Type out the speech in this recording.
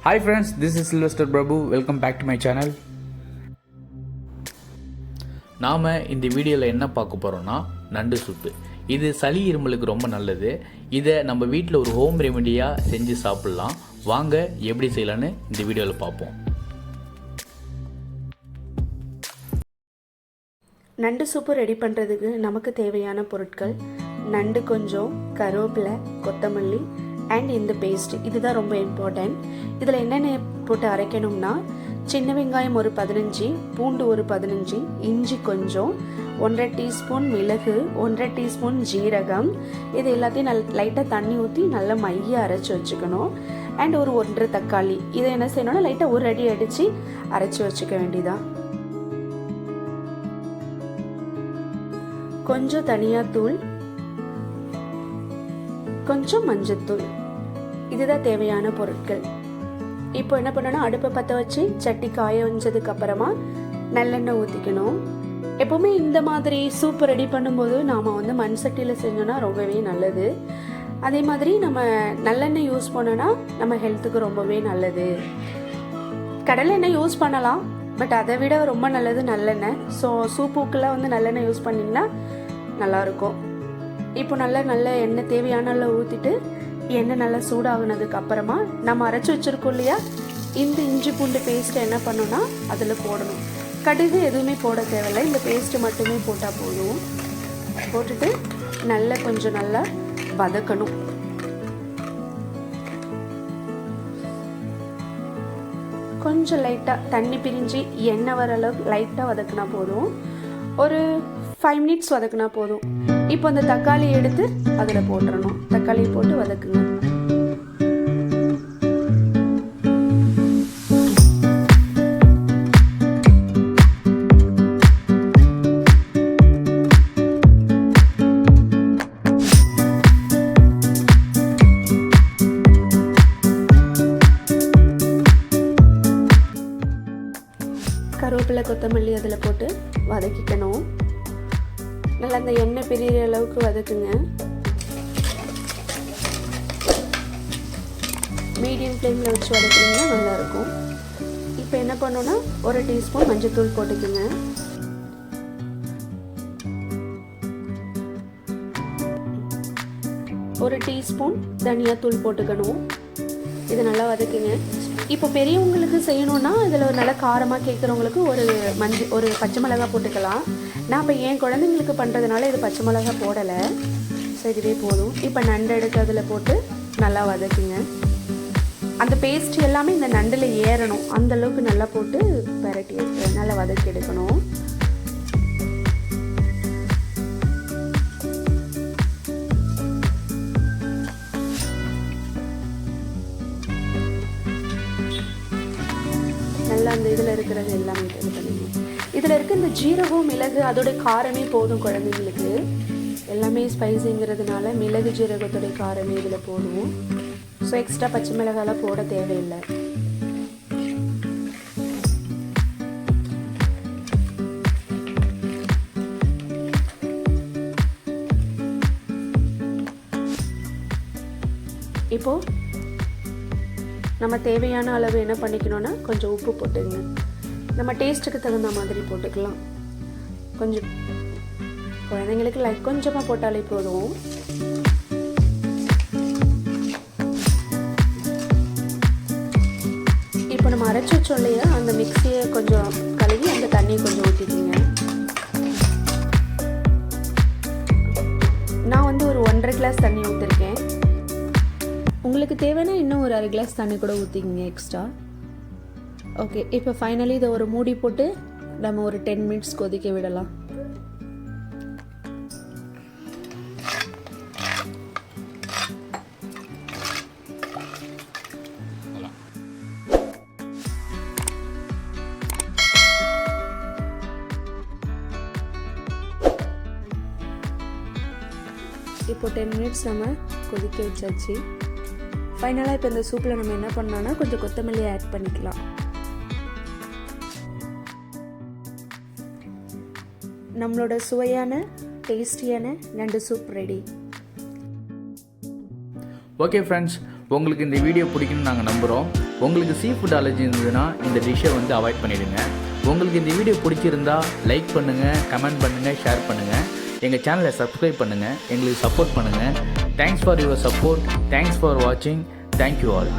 Hi friends, this is Sylvester Prabhu. Welcome back to my channel. நாம் இந்த வீடியோவில் என்ன பார்க்க போகிறோம்னா நண்டு சூப்பு. இது சளி இருமலுக்கு ரொம்ப நல்லது. இதை நம்ம வீட்டில் ஒரு ஹோம் ரெமெடியாக செஞ்சு சாப்பிட்லாம். வாங்க எப்படி செய்யலான்னு இந்த வீடியோவில் பார்ப்போம். நண்டு சூப்பு ரெடி பண்ணுறதுக்கு நமக்கு தேவையான பொருட்கள் நண்டு கொஞ்சம், கருவேப்பிலை, கொத்தமல்லி அண்ட் இந்த பேஸ்ட். இதுதான் ரொம்ப இம்பார்ட்டன்ட். இதில் என்னென்ன போட்டு அரைக்கணும்னா சின்ன வெங்காயம் ஒரு 15, பூண்டு ஒரு 15, இஞ்சி கொஞ்சம், 1.5 டீஸ்பூன் மிளகு, 1.5 டீஸ்பூன் ஜீரகம். இது எல்லாத்தையும் லைட்டாக தண்ணி ஊற்றி நல்லா மைய அரைச்சி வச்சுக்கணும். அண்ட் ஒரு 1.5 தக்காளி. இதை என்ன செய்யணும்னா லைட்டாக ஒரு அடி அடித்து அரைச்சி வச்சுக்க வேண்டியதான். கொஞ்சம் தனியாத்தூள், கொஞ்சம் மஞ்சத்தூள். இதுதான் தேவையான பொருட்கள். இப்போ என்ன பண்ணணும், அடுப்பை பற்ற வச்சு சட்டி காய வச்சதுக்கு அப்புறமா நல்லெண்ணெய் ஊற்றிக்கணும். எப்போவுமே இந்த மாதிரி சூப் ரெடி பண்ணும்போது நாம் மண் சட்டியில் செஞ்சோன்னா ரொம்பவே நல்லது. அதே மாதிரி நம்ம நல்லெண்ணெய் யூஸ் பண்ணோன்னா நம்ம ஹெல்த்துக்கு ரொம்பவே நல்லது. கடலை எண்ணெய் யூஸ் பண்ணலாம், பட் அதை விட ரொம்ப நல்லது நல்லெண்ணெய். ஸோ சூப்புக்கெல்லாம் நல்லெண்ணெய் யூஸ் பண்ணிங்கன்னா நல்லாயிருக்கும். இப்போ நல்ல எண்ணெய் தேவையான அளவு ஊற்றிட்டு எண்ணெய் நல்லா சூடாகினதுக்கு அப்புறமா நம்ம அரைச்சி வச்சுருக்கோம் இல்லையா, இந்த இஞ்சி பூண்டு பேஸ்ட்டை என்ன பண்ணணும்னா அதில் போடணும். கடுகு எதுவுமே போட தேவையில்லை, இந்த பேஸ்ட்டு மட்டுமே போட்டால் போதும். போட்டுட்டு கொஞ்சம் நல்லா வதக்கணும். கொஞ்சம் லைட்டாக தண்ணி பிரிஞ்சு எண்ணெய் வர அளவுக்கு லைட்டாக வதக்கினா போதும். ஒரு 5 மினிட்ஸ் வதக்குனா போதும். இப்போ அந்த தக்காளி எடுத்து அதில் போட்டுறணும். தக்காளி போட்டு வதக்குங்க. கருவேப்பிலை, கொத்தமல்லி அதில் போட்டு வதக்கிக்கணும். நல்லா அந்த எண்ணெய் பிரிகிற அளவுக்கு வதக்குங்க. மீடியம் ஃப்ளேமில் வச்சு வதக்குனீங்கன்னா நல்லாயிருக்கும். இப்போ என்ன பண்ணோன்னா 1 டீஸ்பூன் மஞ்சள்தூள் போட்டுக்குங்க. ஒரு டீஸ்பூன் தனியாத்தூள் போட்டுக்கணும். இது நல்லா வதக்குங்க. இப்போ பெரியவங்களுக்கு செய்யணுன்னா இதில் ஒரு நல்ல காரமாக கேட்குறவங்களுக்கு ஒரு பச்சை மிளகாய் போட்டுக்கலாம். நான் இப்போ என் குழந்தைங்களுக்கு பண்ணுறதுனால இது பச்சை மிளகாய் போடலை. ஸோ இதுவே போதும். இப்போ நண்டு எடுத்து அதில் போட்டு நல்லா வதக்குங்க. அந்த பேஸ்ட் எல்லாமே இந்த நண்டில் ஏறணும், அந்தளவுக்கு நல்லா போட்டு பரட்டி நல்லா வதக்கி எடுக்கணும். நல்லா அந்த இதில் இருக்கிறது எல்லாமே இது பண்ணிங்க. இதில் இருக்க இந்த ஜீரகம், மிளகு அதோடைய காரமே போதும் குழந்தைங்களுக்கு. எல்லாமே ஸ்பைஸிங்கிறதுனால மிளகு ஜீரகத்தோடைய காரமே இதில் போதும். ஸோ எக்ஸ்ட்ரா பச்சை மிளகாலாம் போட தேவையில்லை. இப்போது நம்ம தேவையான அளவு என்ன பண்ணிக்கணும்னா கொஞ்சம் உப்பு போட்டுங்க. நம்ம டேஸ்ட்டுக்கு தகுந்த மாதிரி போட்டுக்கலாம். கொஞ்சம் குழந்தைங்களுக்கு கொஞ்சமாக போட்டாலே போதும். இப்போ நம்ம அரைச்சி வச்சோம் இல்லையா, அந்த மிக்ஸியை கொஞ்சம் கழுவி அந்த தண்ணியை கொஞ்சம் ஊற்றிக்கிங்க. நான் ஒரு 1.5 கிளாஸ் தண்ணி ஊற்றிருக்கேன். உங்களுக்கு தேவைன்னா இன்னும் ஒரு 1/2 கிளாஸ் தண்ணி கூட ஊற்றிக்கிங்க எக்ஸ்ட்ரா. ஓகே, இப்போ ஃபைனலி இதை ஒரு மூடி போட்டு நம்ம ஒரு 10 மினிட்ஸ் கொதிக்க விடலாம். இப்போ 10 மினிட்ஸ் நம்ம கொதிக்க வச்சாச்சு. ஃபைனலாக இப்போ இந்த சூப்பில் நம்ம என்ன பண்ணோன்னா கொஞ்சம் கொத்தமல்லி ஆட் பண்ணிக்கலாம். நம்மளோட சுவையான டேஸ்டியான நண்டு சூப் ரெடி. ஓகே ஃப்ரெண்ட்ஸ், உங்களுக்கு இந்த வீடியோ பிடிக்குன்னு நாங்கள் நம்புகிறோம். உங்களுக்கு சீ ஃபுட் அலர்ஜி இருந்ததுன்னா இந்த டிஷ்ஷை வந்து அவாய்ட் பண்ணிவிடுங்க. உங்களுக்கு இந்த வீடியோ பிடிச்சிருந்தா லைக் பண்ணுங்கள், கமெண்ட் பண்ணுங்கள், ஷேர் பண்ணுங்கள். எங்கள் சேனலை சப்ஸ்கிரைப் பண்ணுங்கள், எங்களுக்கு சப்போர்ட் பண்ணுங்கள். Thanks for your support. Thanks for வாட்சிங். Thank you all.